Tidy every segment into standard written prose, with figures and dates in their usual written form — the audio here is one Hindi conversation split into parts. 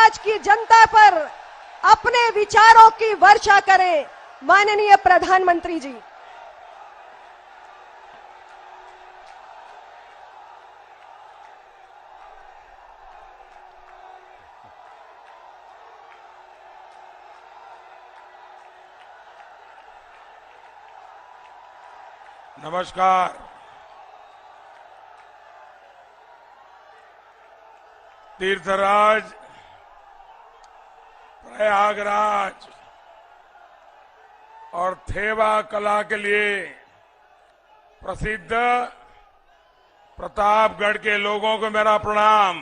समाज की जनता पर अपने विचारों की वर्षा करें माननीय प्रधानमंत्री जी। नमस्कार। तीर्थराज प्रयागराज और थेवा कला के लिए प्रसिद्ध प्रतापगढ़ के लोगों को मेरा प्रणाम।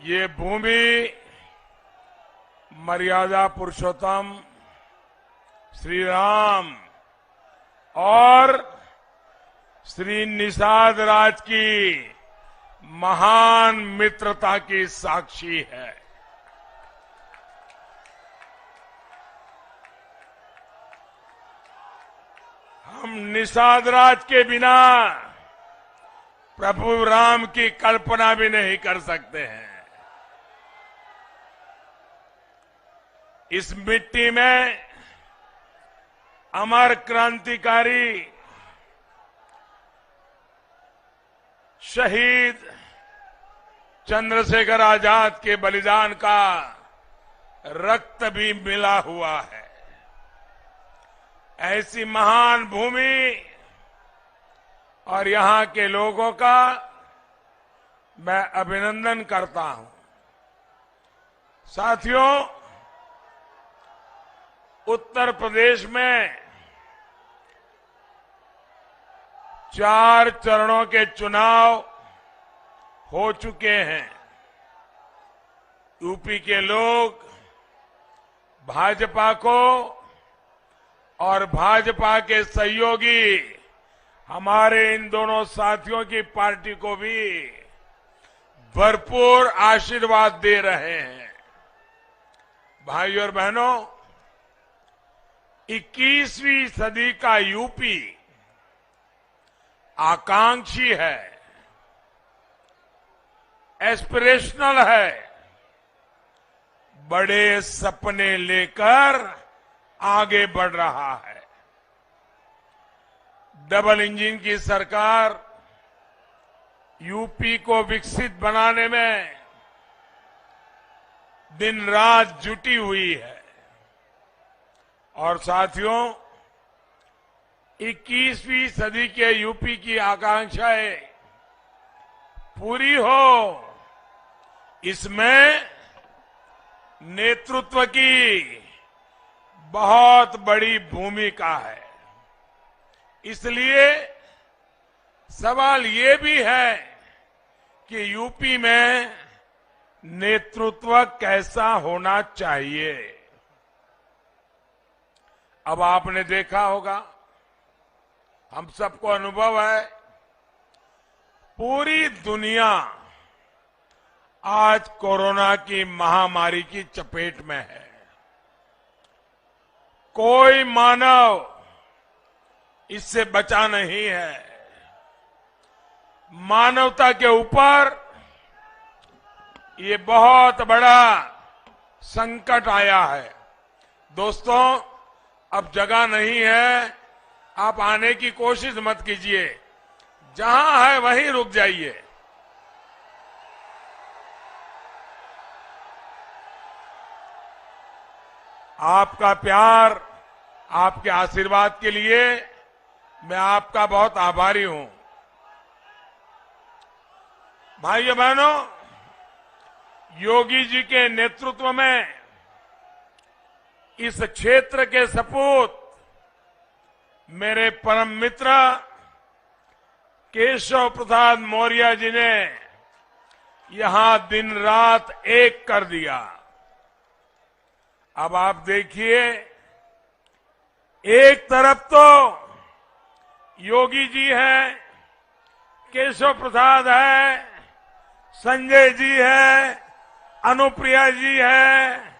ये भूमि मर्यादा पुरुषोत्तम श्री राम और श्री निषाद राज की महान मित्रता की साक्षी है। हम निषाद राज के बिना प्रभु राम की कल्पना भी नहीं कर सकते हैं। इस मिट्टी में अमर क्रांतिकारी शहीद चंद्रशेखर आजाद के बलिदान का रक्त भी मिला हुआ है। ऐसी महान भूमि और यहां के लोगों का मैं अभिनंदन करता हूं। साथियों, उत्तर प्रदेश में 4 चरणों के चुनाव हो चुके हैं। यूपी के लोग भाजपा को और भाजपा के सहयोगी हमारे इन दोनों साथियों की पार्टी को भी भरपूर आशीर्वाद दे रहे हैं। भाइयों और बहनों, 21वीं सदी का यूपी आकांक्षी है, एस्पिरेशनल है, बड़े सपने लेकर आगे बढ़ रहा है। डबल इंजन की सरकार यूपी को विकसित बनाने में दिन रात जुटी हुई है। और साथियों, 21वीं सदी के यूपी की आकांक्षाएं पूरी हो, इसमें नेतृत्व की बहुत बड़ी भूमिका है। इसलिए सवाल ये भी है कि यूपी में नेतृत्व कैसा होना चाहिए। अब आपने देखा होगा, हम सबको अनुभव है, पूरी दुनिया आज कोरोना की महामारी की चपेट में है। कोई मानव इससे बचा नहीं है। मानवता के ऊपर ये बहुत बड़ा संकट आया है। दोस्तों, अब जगह नहीं है, आप आने की कोशिश मत कीजिए, जहां है वहीं रुक जाइए। आपका प्यार, आपके आशीर्वाद के लिए मैं आपका बहुत आभारी हूं। भाइयों बहनों, योगी जी के नेतृत्व में इस क्षेत्र के सपूत मेरे परम मित्र केशव प्रसाद मौर्य जी ने यहां दिन रात एक कर दिया। अब आप देखिए, एक तरफ तो योगी जी हैं, केशव प्रसाद है, संजय जी है, अनुप्रिया जी है,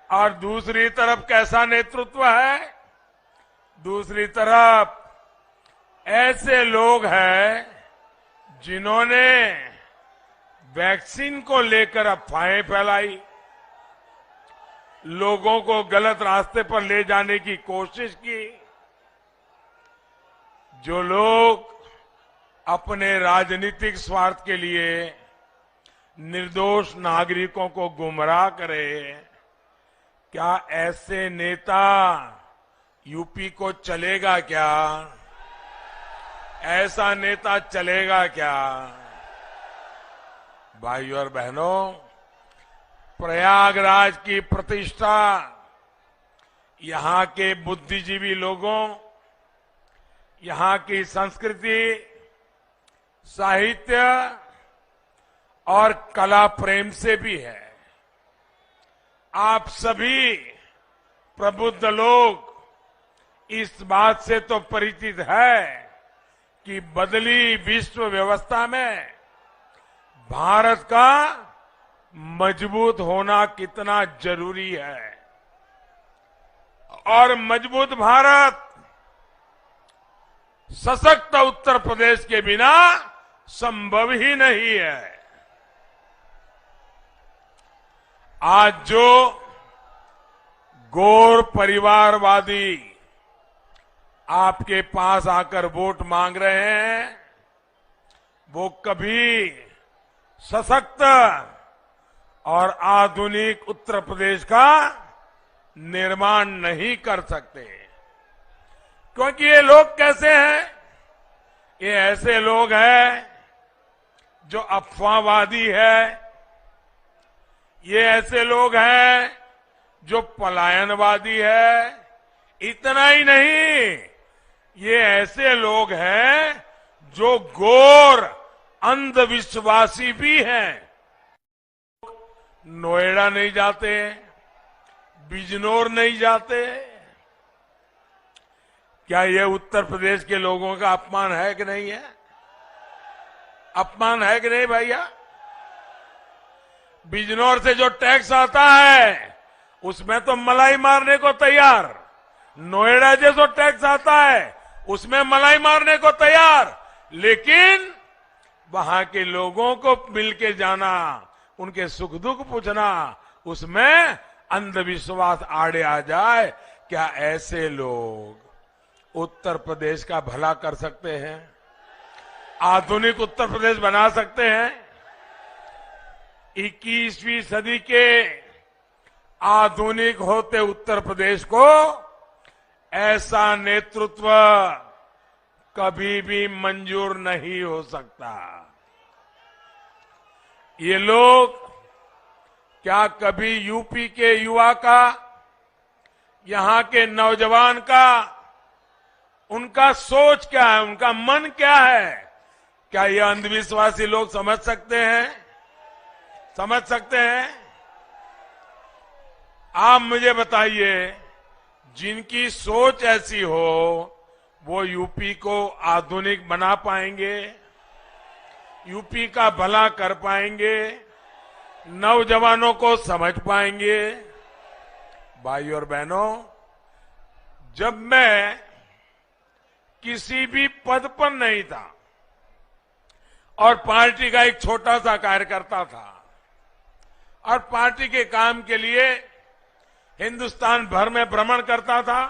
और दूसरी तरफ कैसा नेतृत्व है? दूसरी तरफ ऐसे लोग हैं जिन्होंने वैक्सीन को लेकर अफवाहें फैलाई, लोगों को गलत रास्ते पर ले जाने की कोशिश की। जो लोग अपने राजनीतिक स्वार्थ के लिए निर्दोष नागरिकों को गुमराह करे, क्या ऐसे नेता यूपी को चलेगा क्या? ऐसा नेता चलेगा क्या? भाइयों और बहनों, प्रयागराज की प्रतिष्ठा, यहां के बुद्धिजीवी लोगों, यहां की संस्कृति, साहित्य और कला प्रेम से भी है। आप सभी प्रबुद्ध लोग इस बात से तो परिचित है कि बदली विश्व व्यवस्था में भारत का मजबूत होना कितना जरूरी है। और मजबूत भारत सशक्त उत्तर प्रदेश के बिना संभव ही नहीं है। आज जो गौर परिवारवादी आपके पास आकर वोट मांग रहे हैं, वो कभी सशक्त और आधुनिक उत्तर प्रदेश का निर्माण नहीं कर सकते। क्योंकि ये लोग कैसे हैं? ये ऐसे लोग हैं जो अफवाहवादी है, ये ऐसे लोग हैं जो पलायनवादी है। इतना ही नहीं, ये ऐसे लोग हैं जो घोर अंधविश्वासी भी हैं। नोएडा नहीं जाते, बिजनौर नहीं जाते। क्या ये उत्तर प्रदेश के लोगों का अपमान है कि नहीं है? अपमान है कि नहीं भैया? बिजनौर से जो टैक्स आता है उसमें तो मलाई मारने को तैयार, नोएडा से जो टैक्स आता है उसमें मलाई मारने को तैयार, लेकिन वहां के लोगों को मिलके जाना, उनके सुख दुख पूछना, उसमें अंधविश्वास आड़े आ जाए। क्या ऐसे लोग उत्तर प्रदेश का भला कर सकते हैं? आधुनिक उत्तर प्रदेश बना सकते हैं? 21वीं सदी के आधुनिक होते उत्तर प्रदेश को ऐसा नेतृत्व कभी भी मंजूर नहीं हो सकता। ये लोग क्या कभी यूपी के युवा का, यहां के नौजवान का, उनका सोच क्या है, उनका मन क्या है, क्या ये अंधविश्वासी लोग समझ सकते हैं? समझ सकते हैं? आप मुझे बताइए, जिनकी सोच ऐसी हो वो यूपी को आधुनिक बना पाएंगे? यूपी का भला कर पाएंगे? नौजवानों को समझ पाएंगे? भाइयों और बहनों, जब मैं किसी भी पद पर नहीं था और पार्टी का एक छोटा सा कार्यकर्ता था और पार्टी के काम के लिए हिंदुस्तान भर में भ्रमण करता था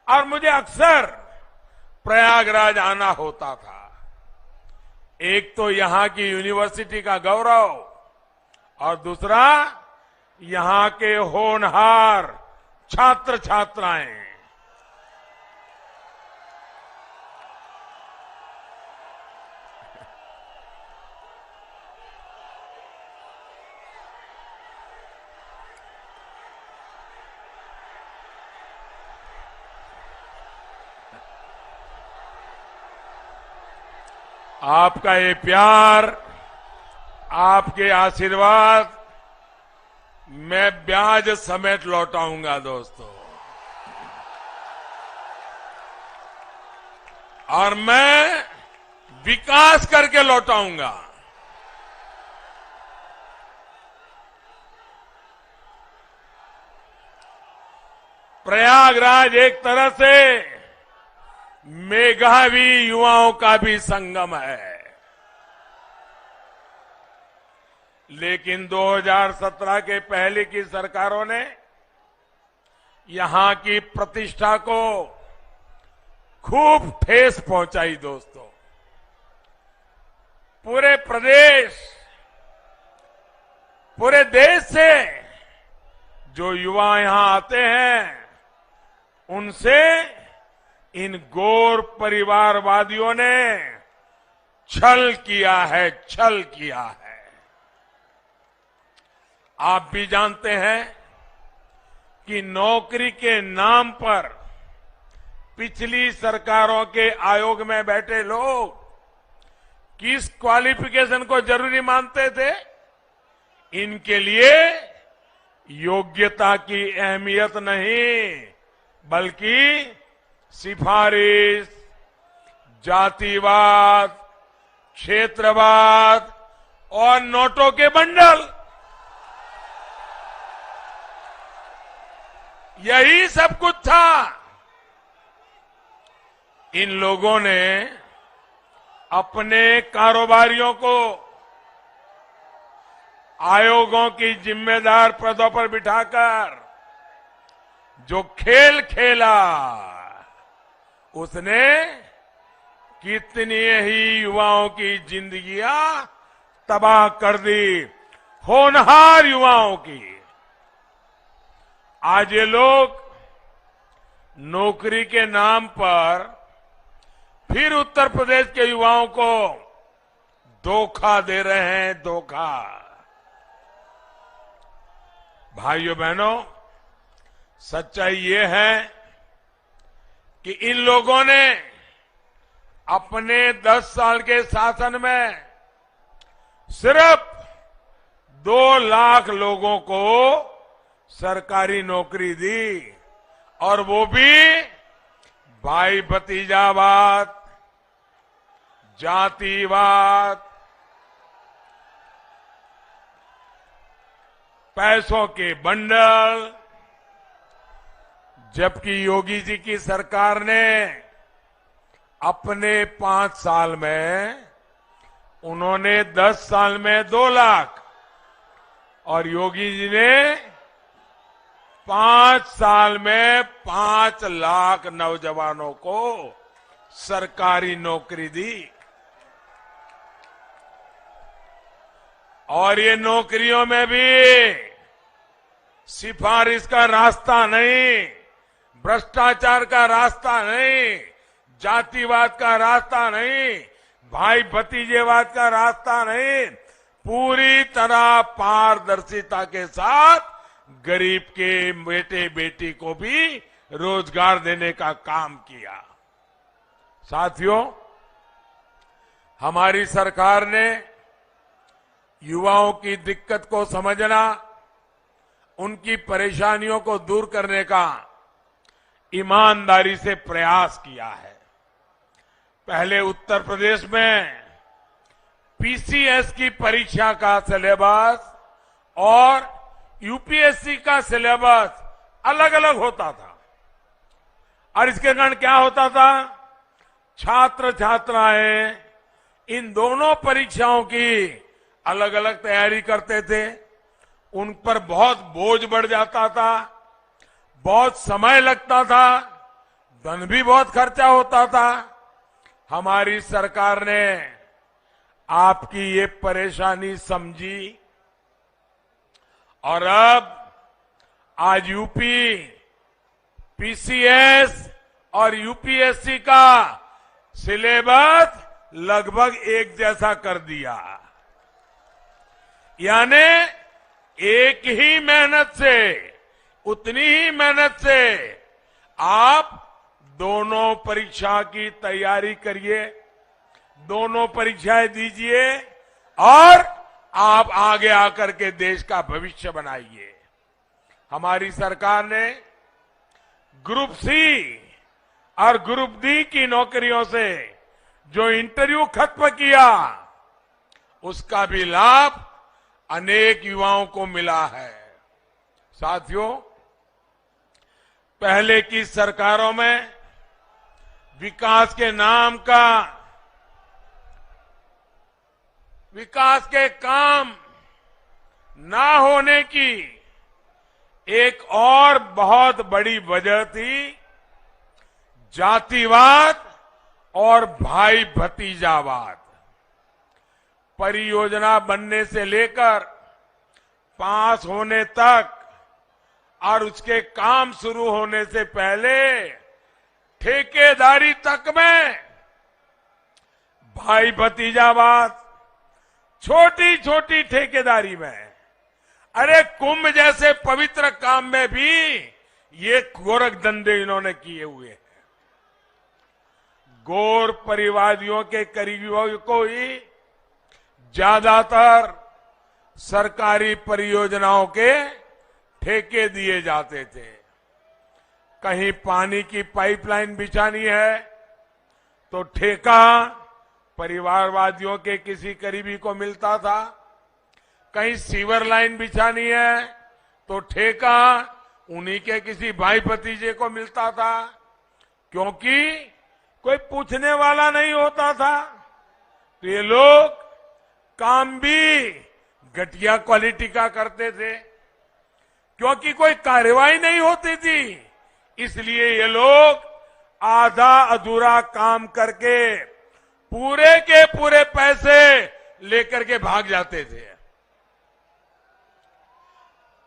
और मुझे अक्सर प्रयागराज आना होता था। एक तो यहां की यूनिवर्सिटी का गौरव और दूसरा यहां के होनहार छात्र छात्राएं। आपका ये प्यार, आपके आशीर्वाद मैं ब्याज समेत लौटाऊंगा दोस्तों, और मैं विकास करके लौटाऊंगा। प्रयागराज एक तरह से मेधावी युवाओं का भी संगम है। लेकिन 2017 के पहले की सरकारों ने यहां की प्रतिष्ठा को खूब ठेस पहुंचाई दोस्तों। पूरे प्रदेश, पूरे देश से जो युवा यहां आते हैं, उनसे इन गौर परिवारवादियों ने छल किया है, छल किया है। आप भी जानते हैं कि नौकरी के नाम पर पिछली सरकारों के आयोग में बैठे लोग किस क्वालिफिकेशन को जरूरी मानते थे? इनके लिए योग्यता की अहमियत नहीं, बल्कि सिफारिश, जातिवाद, क्षेत्रवाद और नोटों के बंडल, यही सब कुछ था। इन लोगों ने अपने कारोबारियों को आयोगों की जिम्मेदार पदों पर बिठाकर जो खेल खेला, उसने कितनी ही युवाओं की जिंदगियां तबाह कर दी, होनहार युवाओं की। आज ये लोग नौकरी के नाम पर फिर उत्तर प्रदेश के युवाओं को धोखा दे रहे हैं, धोखा। भाइयों बहनों, सच्चाई ये है कि इन लोगों ने अपने 10 साल के शासन में सिर्फ 2 लाख लोगों को सरकारी नौकरी दी, और वो भी भाई भतीजावाद, जातिवाद, पैसों के बंडल। जबकि योगी जी की सरकार ने अपने 5 साल में, उन्होंने 10 साल में 2 लाख, और योगी जी ने 5 साल में 5 लाख नौजवानों को सरकारी नौकरी दी। और ये नौकरियों में भी सिफारिश का रास्ता नहीं, भ्रष्टाचार का रास्ता नहीं, जातिवाद का रास्ता नहीं, भाई भतीजेवाद का रास्ता नहीं, पूरी तरह पारदर्शिता के साथ गरीब के बेटे बेटी को भी रोजगार देने का काम किया। साथियों, हमारी सरकार ने युवाओं की दिक्कत को समझना, उनकी परेशानियों को दूर करने का ईमानदारी से प्रयास किया है। पहले उत्तर प्रदेश में पीसीएस की परीक्षा का सिलेबस और यूपीएससी का सिलेबस अलग अलग होता था, और इसके कारण क्या होता था, छात्र छात्राएं इन दोनों परीक्षाओं की अलग अलग तैयारी करते थे। उन पर बहुत बोझ बढ़ जाता था, बहुत समय लगता था, धन भी बहुत खर्चा होता था। हमारी सरकार ने आपकी ये परेशानी समझी, और अब आज यूपी पीसीएस और यूपीएससी का सिलेबस लगभग एक जैसा कर दिया। यानी एक ही मेहनत से, उतनी ही मेहनत से आप दोनों परीक्षा की तैयारी करिए, दोनों परीक्षाएं दीजिए, और आप आगे आकर के देश का भविष्य बनाइए। हमारी सरकार ने ग्रुप सी और ग्रुप डी की नौकरियों से जो इंटरव्यू खत्म किया, उसका भी लाभ अनेक युवाओं को मिला है। साथियों, पहले की सरकारों में विकास के नाम का, विकास के काम ना होने की एक और बहुत बड़ी वजह थी जातिवाद और भाई भतीजावाद। परियोजना बनने से लेकर पास होने तक और उसके काम शुरू होने से पहले ठेकेदारी तक में भाई भतीजावाद, छोटी छोटी ठेकेदारी में, अरे कुंभ जैसे पवित्र काम में भी ये गोरख धंधे इन्होंने किए हुए हैं। गौर परिवादियों के करीबियों को ही ज्यादातर सरकारी परियोजनाओं के ठेके दिए जाते थे। कहीं पानी की पाइपलाइन बिछानी है तो ठेका परिवारवादियों के किसी करीबी को मिलता था, कहीं सीवर लाइन बिछानी है तो ठेका उन्हीं के किसी भाई भतीजे को मिलता था, क्योंकि कोई पूछने वाला नहीं होता था। तो ये लोग काम भी घटिया क्वालिटी का करते थे, क्योंकि कोई कार्रवाई नहीं होती थी, इसलिए ये लोग आधा अधूरा काम करके पूरे के पूरे पैसे लेकर के भाग जाते थे।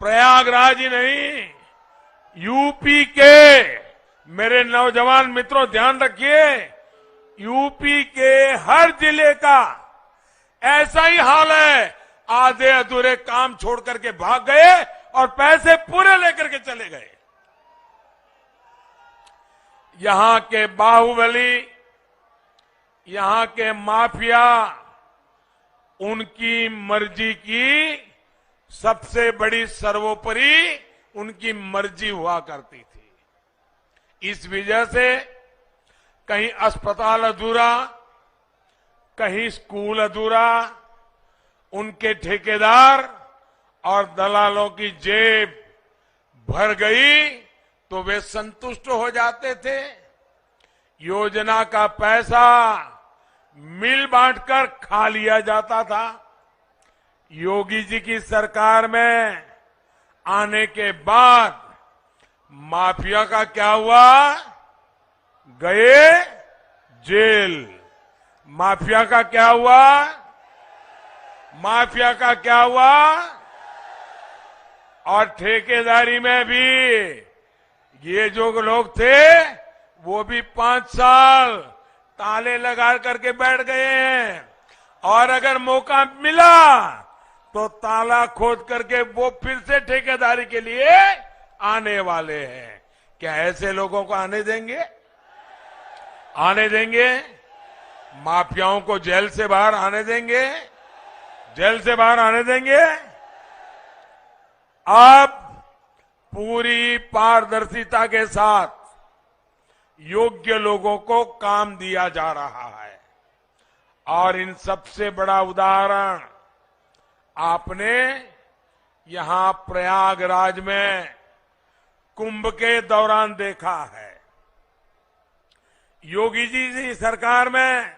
प्रयागराज ही नहीं, यूपी के मेरे नौजवान मित्रों ध्यान रखिए, यूपी के हर जिले का ऐसा ही हाल है। आधे अधूरे काम छोड़ करके भाग गए और पैसे पूरे लेकर के चले गए। यहां के बाहुबली, यहां के माफिया, उनकी मर्जी की सबसे बड़ी सर्वोपरि उनकी मर्जी हुआ करती थी। इस वजह से कहीं अस्पताल अधूरा, कहीं स्कूल अधूरा, उनके ठेकेदार और दलालों की जेब भर गई तो वे संतुष्ट हो जाते थे। योजना का पैसा मिल बांटकर खा लिया जाता था। योगी जी की सरकार में आने के बाद माफिया का क्या हुआ? गए जेल। माफिया का क्या हुआ? माफिया का क्या हुआ? और ठेकेदारी में भी ये जो लोग थे वो भी 5 साल ताले लगा करके बैठ गए हैं, और अगर मौका मिला तो ताला खोद करके वो फिर से ठेकेदारी के लिए आने वाले हैं। क्या ऐसे लोगों को आने देंगे? आने देंगे? माफियाओं को जेल से बाहर आने देंगे? जेल से बाहर आने देंगे? अब पूरी पारदर्शिता के साथ योग्य लोगों को काम दिया जा रहा है, और इन सबसे बड़ा उदाहरण आपने यहां प्रयागराज में कुंभ के दौरान देखा है। योगी जी की सरकार में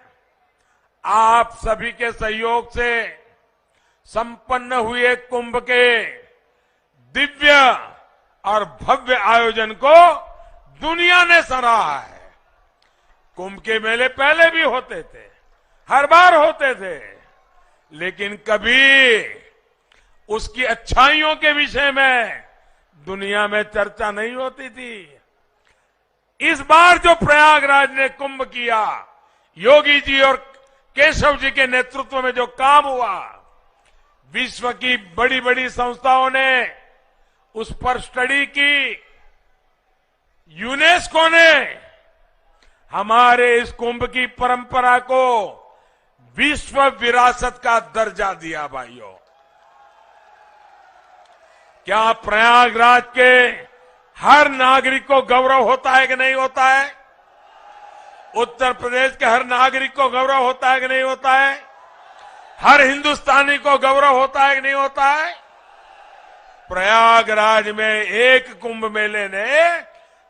आप सभी के सहयोग से संपन्न हुए कुंभ के दिव्य और भव्य आयोजन को दुनिया ने सराहा है। कुंभ के मेले पहले भी होते थे, हर बार होते थे, लेकिन कभी उसकी अच्छाइयों के विषय में दुनिया में चर्चा नहीं होती थी। इस बार जो प्रयागराज ने कुंभ किया, योगी जी और केशव जी के नेतृत्व में जो काम हुआ, विश्व की बड़ी बड़ी संस्थाओं ने उस पर स्टडी की। यूनेस्को ने हमारे इस कुंभ की परंपरा को विश्व विरासत का दर्जा दिया। भाइयों, क्या प्रयागराज के हर नागरिक को गौरव होता है कि नहीं होता है? उत्तर प्रदेश के हर नागरिक को गौरव होता है कि नहीं होता है? हर हिंदुस्तानी को गौरव होता है कि नहीं होता है? प्रयागराज में एक कुंभ मेले ने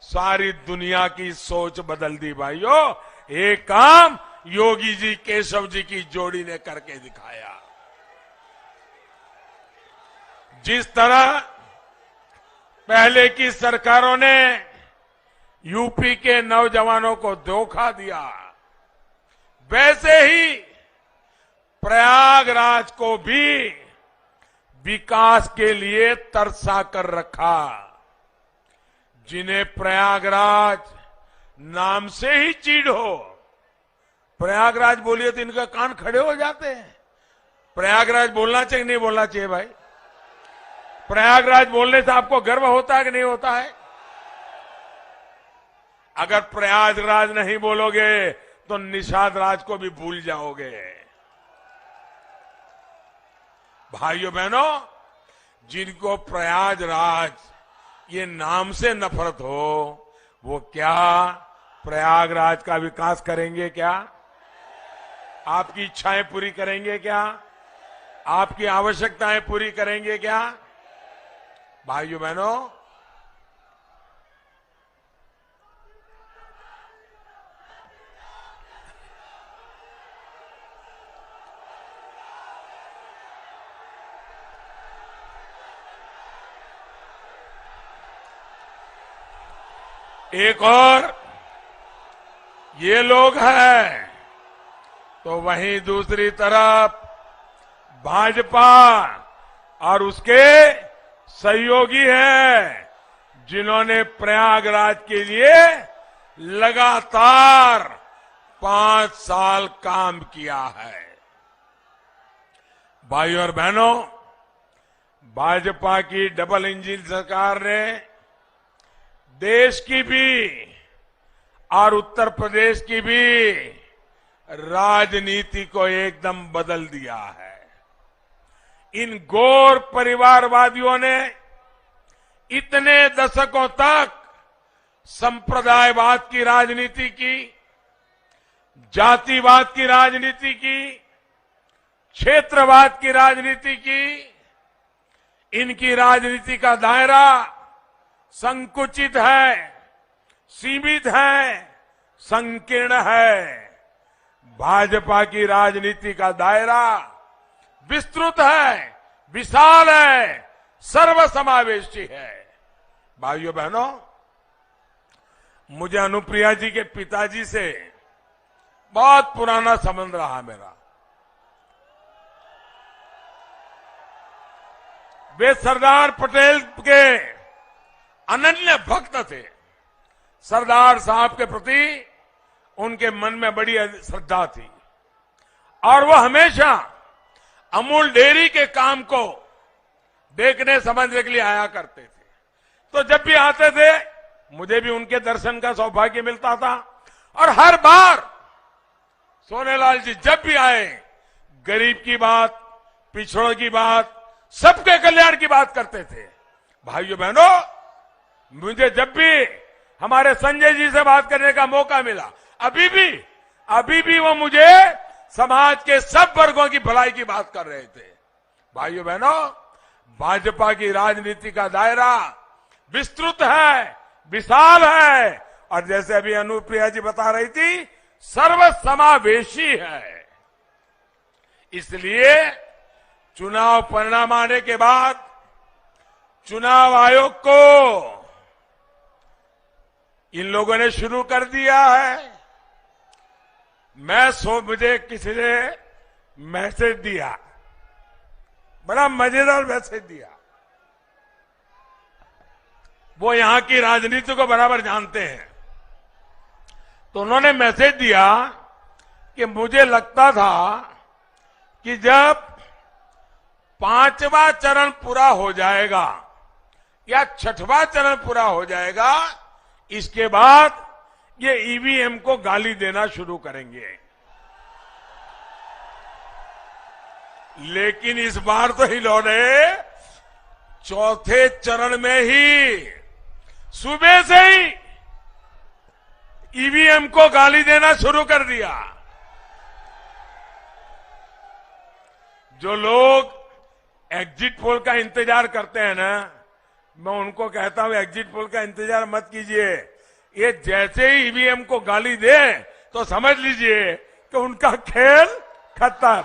सारी दुनिया की सोच बदल दी। भाइयों, एक काम योगी जी केशव जी की जोड़ी ने करके दिखाया। जिस तरह पहले की सरकारों ने यूपी के नौजवानों को धोखा दिया, वैसे ही प्रयागराज को भी विकास के लिए तरसा कर रखा। जिन्हें प्रयागराज नाम से ही चीड़ हो, प्रयागराज बोलिए तो इनका कान खड़े हो जाते हैं। प्रयागराज बोलना चाहिए नहीं बोलना चाहिए भाई? प्रयागराज बोलने से आपको गर्व होता है कि नहीं होता है? अगर प्रयागराज नहीं बोलोगे तो निषाद राज को भी भूल जाओगे। भाइयों बहनों, जिनको प्रयागराज ये नाम से नफरत हो, वो क्या प्रयागराज का विकास करेंगे? क्या आपकी इच्छाएं पूरी करेंगे? क्या आपकी आवश्यकताएं पूरी करेंगे? क्या भाइयों बहनों, एक और ये लोग हैं, तो वहीं दूसरी तरफ भाजपा और उसके सहयोगी हैं, जिन्होंने प्रयागराज के लिए लगातार 5 साल काम किया है। भाइयों और बहनों, भाजपा की डबल इंजन सरकार ने देश की भी और उत्तर प्रदेश की भी राजनीति को एकदम बदल दिया है। इन घोर परिवारवादियों ने इतने दशकों तक संप्रदायवाद की राजनीति की, जातिवाद की राजनीति की, क्षेत्रवाद की राजनीति की। इनकी राजनीति का दायरा संकुचित है, सीमित है, संकीर्ण है। भाजपा की राजनीति का दायरा विस्तृत है, विशाल है, सर्वसमावेशी है। भाइयों बहनों, मुझे अनुप्रिया जी के पिताजी से बहुत पुराना संबंध रहा मेरा। वे सरदार पटेल के अनन्य भक्त थे। सरदार साहब के प्रति उनके मन में बड़ी श्रद्धा थी और वो हमेशा अमूल डेयरी के काम को देखने समझने के लिए आया करते थे। तो जब भी आते थे, मुझे भी उनके दर्शन का सौभाग्य मिलता था। और हर बार सोनेलाल जी जब भी आए, गरीब की बात, पिछड़ों की बात, सबके कल्याण की बात करते थे। भाइयों बहनों, मुझे जब भी हमारे संजय जी से बात करने का मौका मिला, अभी भी वो मुझे समाज के सब वर्गों की भलाई की बात कर रहे थे। भाइयों बहनों, भाजपा की राजनीति का दायरा विस्तृत है, विशाल है और जैसे अभी अनुप्रिया जी बता रही थी, सर्वसमावेशी है। इसलिए चुनाव परिणाम आने के बाद चुनाव आयोग को इन लोगों ने शुरू कर दिया है। मुझे किसी ने मैसेज दिया, बड़ा मजेदार मैसेज दिया। वो यहां की राजनीति को बराबर जानते हैं। तो उन्होंने मैसेज दिया कि मुझे लगता था कि जब 5वां चरण पूरा हो जाएगा या 6वां चरण पूरा हो जाएगा, इसके बाद ये ईवीएम को गाली देना शुरू करेंगे। लेकिन इस बार तो इन्होंने 4थे चरण में ही सुबह से ही ईवीएम को गाली देना शुरू कर दिया। जो लोग एग्जिट पोल का इंतजार करते हैं ना, मैं उनको कहता हूं एग्जिट पोल का इंतजार मत कीजिए। ये जैसे ही ईवीएम को गाली दे तो समझ लीजिए कि उनका खेल खत्म।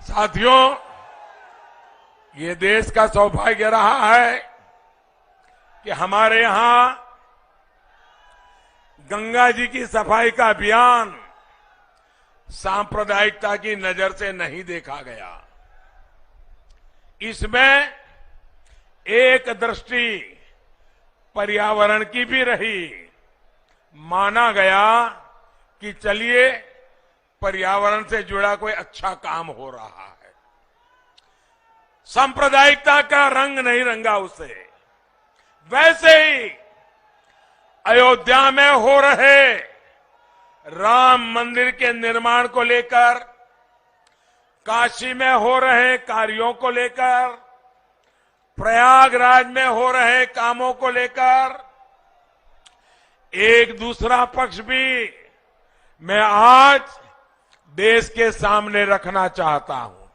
साथियों, ये देश का सौभाग्य रहा है कि हमारे यहां गंगा जी की सफाई का अभियान सांप्रदायिकता की नजर से नहीं देखा गया। इसमें एक दृष्टि पर्यावरण की भी रही। माना गया कि चलिए पर्यावरण से जुड़ा कोई अच्छा काम हो रहा है। सांप्रदायिकता का रंग नहीं रंगा उसे। वैसे ही अयोध्या में हो रहे राम मंदिर के निर्माण को लेकर, काशी में हो रहे कार्यों को लेकर, प्रयागराज में हो रहे कामों को लेकर एक दूसरा पक्ष भी मैं आज देश के सामने रखना चाहता हूं।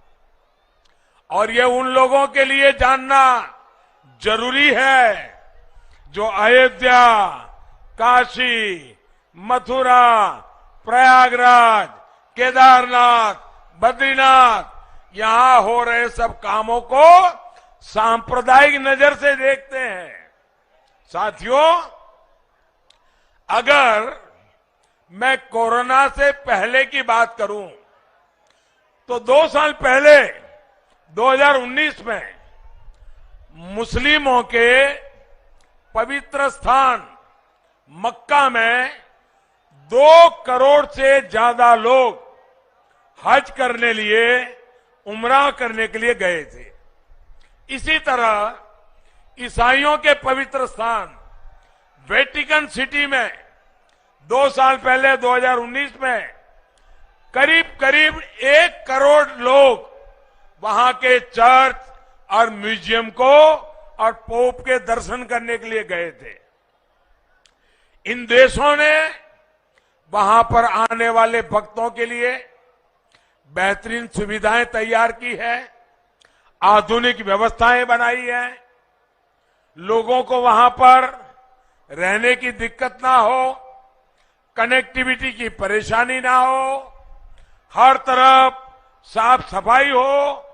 और ये उन लोगों के लिए जानना जरूरी है जो अयोध्या, काशी, मथुरा, प्रयागराज, केदारनाथ, बद्रीनाथ यहां हो रहे सब कामों को सांप्रदायिक नजर से देखते हैं। साथियों, अगर मैं कोरोना से पहले की बात करूं तो 2 साल पहले 2019 में मुस्लिमों के पवित्र स्थान मक्का में 2 करोड़ से ज्यादा लोग हज करने लिए, उम्रा करने के लिए गए थे। इसी तरह ईसाइयों के पवित्र स्थान वेटिकन सिटी में 2 साल पहले 2019 में करीब करीब 1 करोड़ लोग वहां के चर्च और म्यूजियम को और पोप के दर्शन करने के लिए गए थे। इन देशों ने वहां पर आने वाले भक्तों के लिए बेहतरीन सुविधाएं तैयार की है, आधुनिक व्यवस्थाएं बनाई है, लोगों को वहां पर रहने की दिक्कत ना हो, कनेक्टिविटी की परेशानी ना हो, हर तरफ साफ सफाई हो,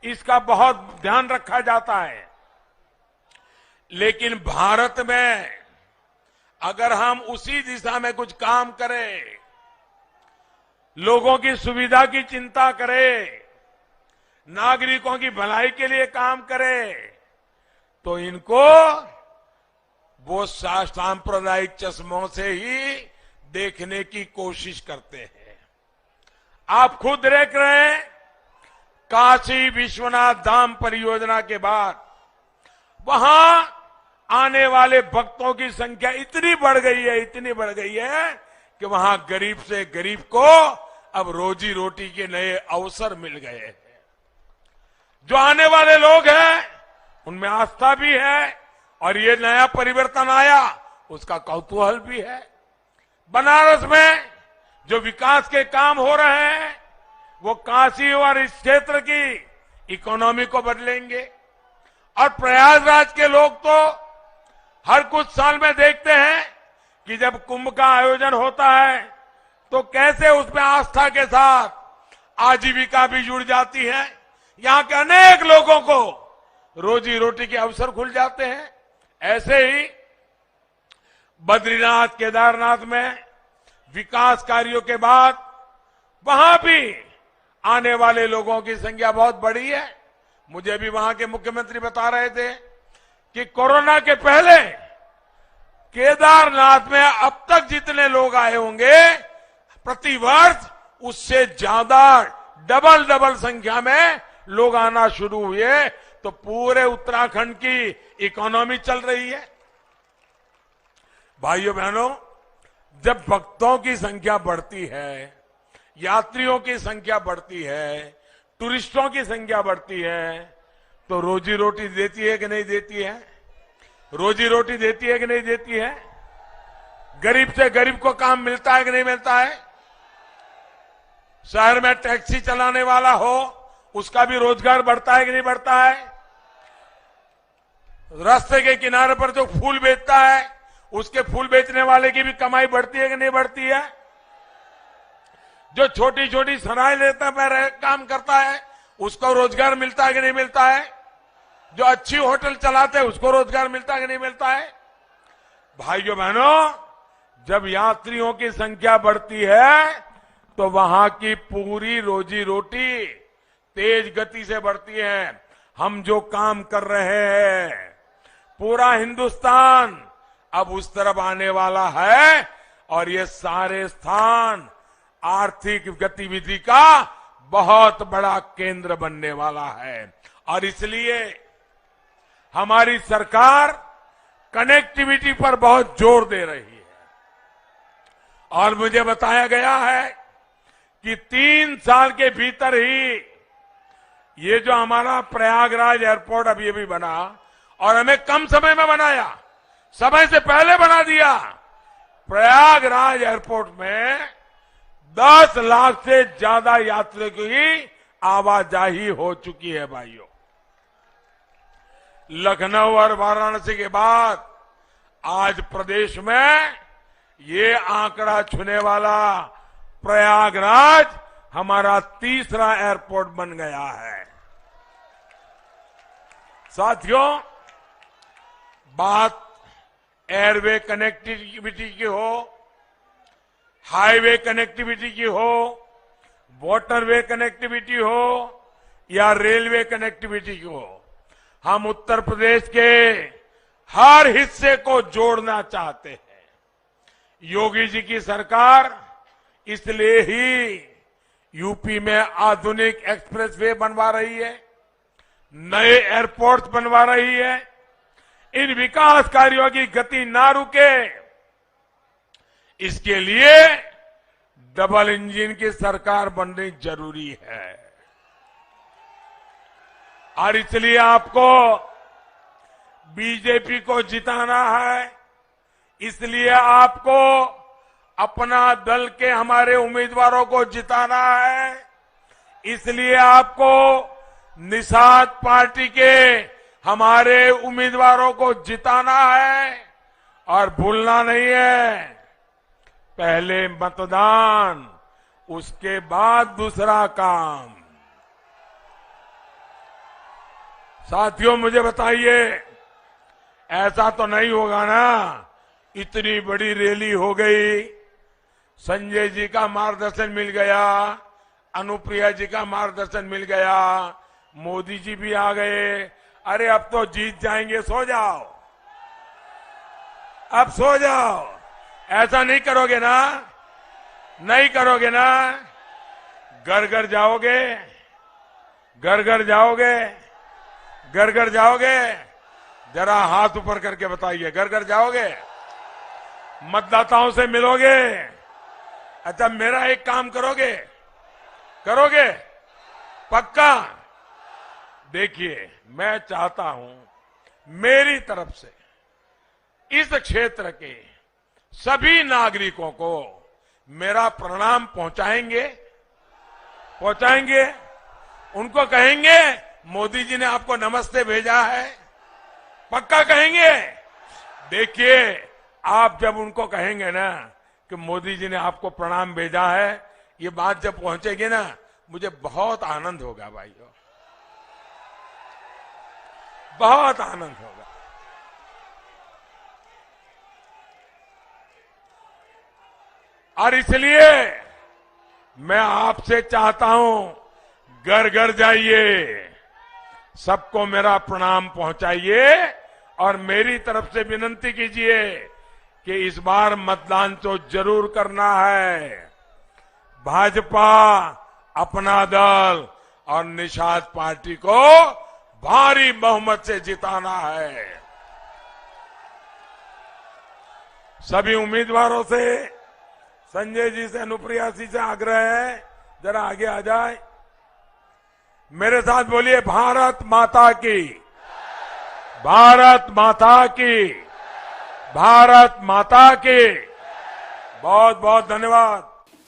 इसका बहुत ध्यान रखा जाता है। लेकिन भारत में अगर हम उसी दिशा में कुछ काम करें, लोगों की सुविधा की चिंता करें, नागरिकों की भलाई के लिए काम करें, तो इनको वो सांप्रदायिक चश्मों से ही देखने की कोशिश करते हैं। आप खुद देख रहे हैं, काशी विश्वनाथ धाम परियोजना के बाद वहां आने वाले भक्तों की संख्या इतनी बढ़ गई है कि वहां गरीब से गरीब को अब रोजी रोटी के नए अवसर मिल गए हैं। जो आने वाले लोग हैं उनमें आस्था भी है और ये नया परिवर्तन आया उसका कौतूहल भी है। बनारस में जो विकास के काम हो रहे हैं वो काशी और इस क्षेत्र की इकोनॉमी को बदलेंगे। और प्रयागराज के लोग तो हर कुछ साल में देखते हैं कि जब कुंभ का आयोजन होता है तो कैसे उसमें आस्था के साथ आजीविका भी जुड़ जाती है। यहां के अनेक लोगों को रोजी रोटी के अवसर खुल जाते हैं। ऐसे ही बद्रीनाथ, केदारनाथ में विकास कार्यों के बाद वहां भी आने वाले लोगों की संख्या बहुत बढ़ी है। मुझे भी वहां के मुख्यमंत्री बता रहे थे कि कोरोना के पहले केदारनाथ में अब तक जितने लोग आए होंगे प्रति वर्ष उससे ज्यादा डबल संख्या में लोग आना शुरू हुए। तो पूरे उत्तराखंड की इकोनॉमी चल रही है। भाइयों बहनों, जब भक्तों की संख्या बढ़ती है, यात्रियों की संख्या बढ़ती है, टूरिस्टों की संख्या बढ़ती है, तो रोजी रोटी देती है कि नहीं देती है? रोजी रोटी देती है कि नहीं देती है? गरीब से गरीब को काम मिलता है कि नहीं मिलता है? शहर में टैक्सी चलाने वाला हो उसका भी रोजगार बढ़ता है कि नहीं बढ़ता है? रास्ते के किनारे पर जो फूल बेचता है उसके फूल बेचने वाले की भी कमाई बढ़ती है कि नहीं बढ़ती है? जो छोटी छोटी सराय लेता है काम करता है उसको रोजगार मिलता है कि नहीं मिलता है? जो अच्छी होटल चलाते हैं उसको रोजगार मिलता है कि नहीं मिलता है? भाइयों बहनों, जब यात्रियों की संख्या बढ़ती है तो वहां की पूरी रोजी रोटी तेज गति से बढ़ती है। हम जो काम कर रहे हैं, पूरा हिंदुस्तान अब उस तरफ आने वाला है और ये सारे स्थान आर्थिक गतिविधि का बहुत बड़ा केंद्र बनने वाला है। और इसलिए हमारी सरकार कनेक्टिविटी पर बहुत जोर दे रही है। और मुझे बताया गया है कि 3 साल के भीतर ही ये जो हमारा प्रयागराज एयरपोर्ट अभी अभी बना, और हमें कम समय में बनाया, समय से पहले बना दिया। प्रयागराज एयरपोर्ट में 10 लाख से ज्यादा यात्रियों की आवाजाही हो चुकी है। भाइयों, लखनऊ और वाराणसी के बाद आज प्रदेश में ये आंकड़ा छूने वाला प्रयागराज हमारा तीसरा एयरपोर्ट बन गया है। साथियों, बात एयरवे कनेक्टिविटी की हो, हाईवे कनेक्टिविटी की हो, वाटरवे कनेक्टिविटी हो या रेलवे कनेक्टिविटी की हो, हम उत्तर प्रदेश के हर हिस्से को जोड़ना चाहते हैं। योगी जी की सरकार इसलिए ही यूपी में आधुनिक एक्सप्रेसवे बनवा रही है, नए एयरपोर्ट बनवा रही है। इन विकास कार्यों की गति ना रुके, इसके लिए डबल इंजन की सरकार बननी जरूरी है। और इसलिए आपको बीजेपी को जिताना है, इसलिए आपको अपना दल के हमारे उम्मीदवारों को जिताना है, इसलिए आपको निषाद पार्टी के हमारे उम्मीदवारों को जिताना है। और भूलना नहीं है, पहले मतदान, उसके बाद दूसरा काम। साथियों, मुझे बताइए, ऐसा तो नहीं होगा ना, इतनी बड़ी रैली हो गई, संजय जी का मार्गदर्शन मिल गया, अनुप्रिया जी का मार्गदर्शन मिल गया, मोदी जी भी आ गए, अरे अब तो जीत जाएंगे, सो जाओ, अब सो जाओ। ऐसा नहीं करोगे ना, नहीं करोगे ना? घर घर जाओगे, घर घर जाओगे, घर घर जाओगे? जरा हाथ ऊपर करके बताइए, घर घर जाओगे? मतदाताओं से मिलोगे? अच्छा, मेरा एक काम करोगे? करोगे? पक्का? देखिए, मैं चाहता हूं मेरी तरफ से इस क्षेत्र के सभी नागरिकों को मेरा प्रणाम पहुंचाएंगे, पहुंचाएंगे? उनको कहेंगे मोदी जी ने आपको नमस्ते भेजा है? पक्का कहेंगे? देखिए, आप जब उनको कहेंगे ना कि मोदी जी ने आपको प्रणाम भेजा है, ये बात जब पहुंचेगी ना, मुझे बहुत आनंद होगा भाइयों, बहुत आनंद होगा। और इसलिए मैं आपसे चाहता हूं, घर घर जाइए, सबको मेरा प्रणाम पहुंचाइए और मेरी तरफ से विनती कीजिए कि इस बार मतदान तो जरूर करना है। भाजपा, अपना दल और निषाद पार्टी को भारी बहुमत से जिताना है। सभी उम्मीदवारों से, संजय जी से, अनुप्रिया जी से आग्रह है, जरा आगे आ जाए, मेरे साथ बोलिए, भारत माता की, भारत माता की, भारत माता की। बहुत बहुत धन्यवाद।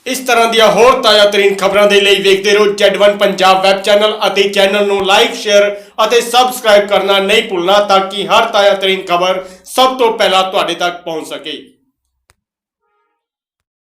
इस तरह ਦੀਆਂ ਹੋਰ ਤਾਜ਼ਾ ਤਰੀਨ ਖਬਰਾਂ ਦੇ ਲਈ ਵੇਖਦੇ ਰਹੋ Z1 ਪੰਜਾਬ ਵੈਬ ਚੈਨਲ ਅਤੇ ਚੈਨਲ ਨੂੰ ਲਾਈਕ, ਸ਼ੇਅਰ ਅਤੇ ਸਬਸਕ੍ਰਾਈਬ ਕਰਨਾ ਨਹੀਂ ਭੁੱਲਣਾ ਤਾਂ ਕਿ ਹਰ ਤਾਜ਼ਾ ਤਰੀਨ ਖਬਰ ਸਭ ਤੋਂ ਪਹਿਲਾਂ ਤੁਹਾਡੇ ਤੱਕ ਪਹੁੰਚ ਸਕੇ।